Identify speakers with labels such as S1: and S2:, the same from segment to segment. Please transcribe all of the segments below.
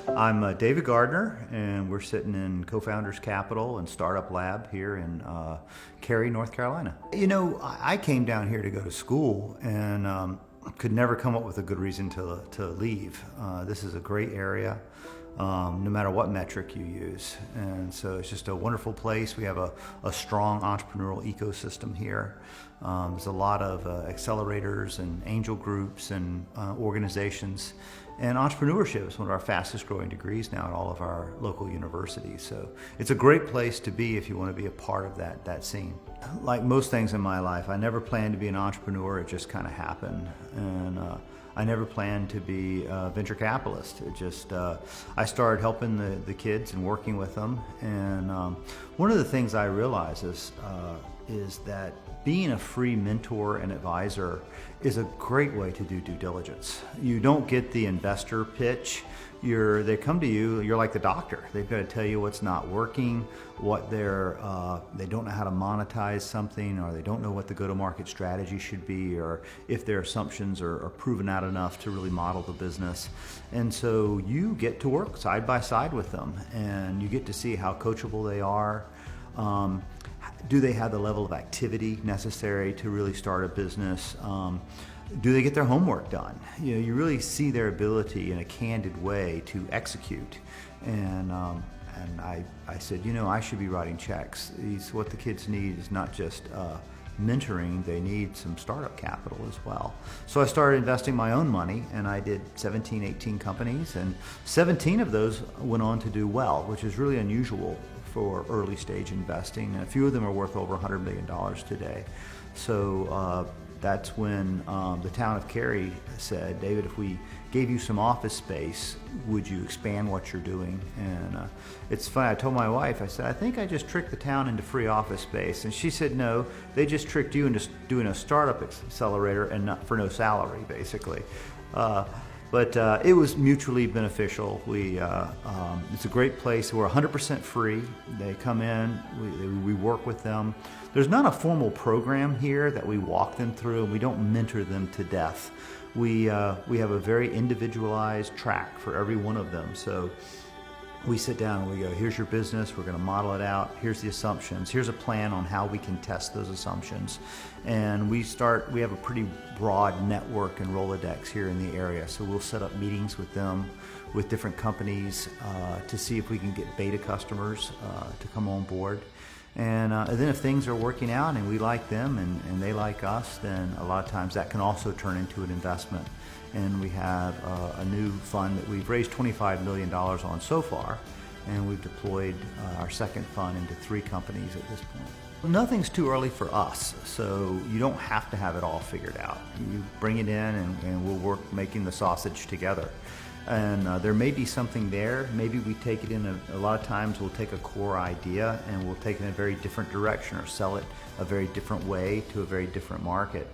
S1: I'm David Gardner, and we're sitting in Cofounders Capital and Startup Lab here in Cary, North Carolina. You know, I came down here to go to school and could never come up with a good reason to leave. This is a great area, no matter what metric you use. And so it's just a wonderful place. We have a strong entrepreneurial ecosystem here. There's a lot of accelerators and angel groups and organizations. And entrepreneurship is one of our fastest growing degrees now at all of our local universities. So it's a great place to be if you want to be a part of that scene. Like most things in my life, I never planned to be an entrepreneur. It just kind of happened. And I never planned to be a venture capitalist. It just, I started helping the kids and working with them. And one of the things I realized is that being a free mentor and advisor is a great way to do due diligence. You don't get the investor pitch. They come to you, you're like the doctor. They've got to tell you what's not working, what they don't know how to monetize something, or they don't know what the go-to-market strategy should be, or if their assumptions are proven out enough to really model the business. And so you get to work side by side with them, and you get to see how coachable they are. Do they have the level of activity necessary to really start a business? Do they get their homework done? You know, you really see their ability in a candid way to execute. And I said, you know, I should be writing checks. What the kids need is not just mentoring, they need some startup capital as well. So I started investing my own money, and I did 17, 18 companies, and 17 of those went on to do well, which is really unusual for early stage investing. And a few of them are worth over $100 million today. So that's when the town of Cary said, David, if we gave you some office space, would you expand what you're doing? And it's funny, I told my wife, I said, I think I just tricked the town into free office space. And she said, no, they just tricked you into doing a startup accelerator and not for no salary, basically. But it was mutually beneficial. It's a great place. We're 100% free. They come in, we work with them. There's not a formal program here that we walk them through, and we don't mentor them to death. We have a very individualized track for every one of them. So we sit down and we go, here's your business, we're going to model it out, here's the assumptions, here's a plan on how we can test those assumptions. And we have a pretty broad network and Rolodex here in the area, so we'll set up meetings with them, with different companies, to see if we can get beta customers to come on board. And then if things are working out and we like them and they like us, then a lot of times that can also turn into an investment. And we have a new fund that we've raised $25 million on so far, and we've deployed our second fund into 3 companies at this point. Nothing's too early for us, so you don't have to have it all figured out. You bring it in and we'll work making the sausage together. And there may be something there. Maybe we take it in a lot of times we'll take a core idea and we'll take it in a very different direction or sell it a very different way to a very different market.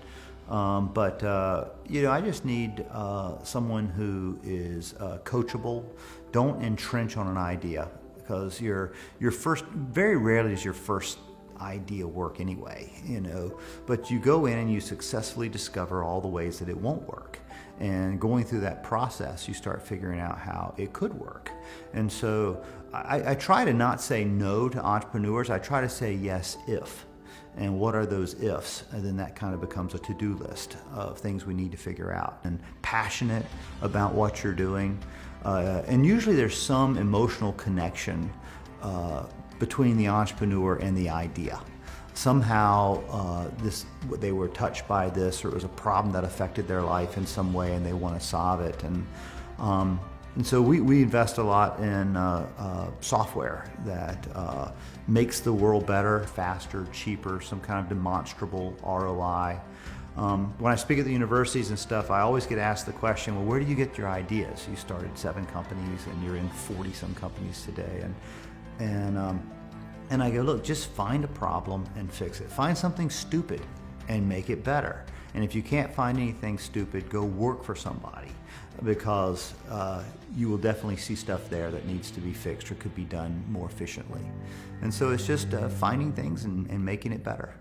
S1: But you know, I just need someone who is coachable. Don't entrench on an idea, because your first, very rarely is your first idea work anyway, you know. But you go in and you successfully discover all the ways that it won't work. And going through that process, you start figuring out how it could work. And so I try to not say no to entrepreneurs. I try to say yes if. And what are those ifs? And then that kind of becomes a to-do list of things we need to figure out. And passionate about what you're doing. And usually there's some emotional connection between the entrepreneur and the idea. Somehow they were touched by this, or it was a problem that affected their life in some way and they want to solve it. And so we invest a lot in software that makes the world better, faster, cheaper, some kind of demonstrable ROI. When I speak at the universities and stuff, I always get asked the question, well, where do you get your ideas? You started 7 companies and you're in 40-some companies today. And I go, look, just find a problem and fix it. Find something stupid and make it better. And if you can't find anything stupid, go work for somebody, because you will definitely see stuff there that needs to be fixed or could be done more efficiently. And so it's just finding things and making it better.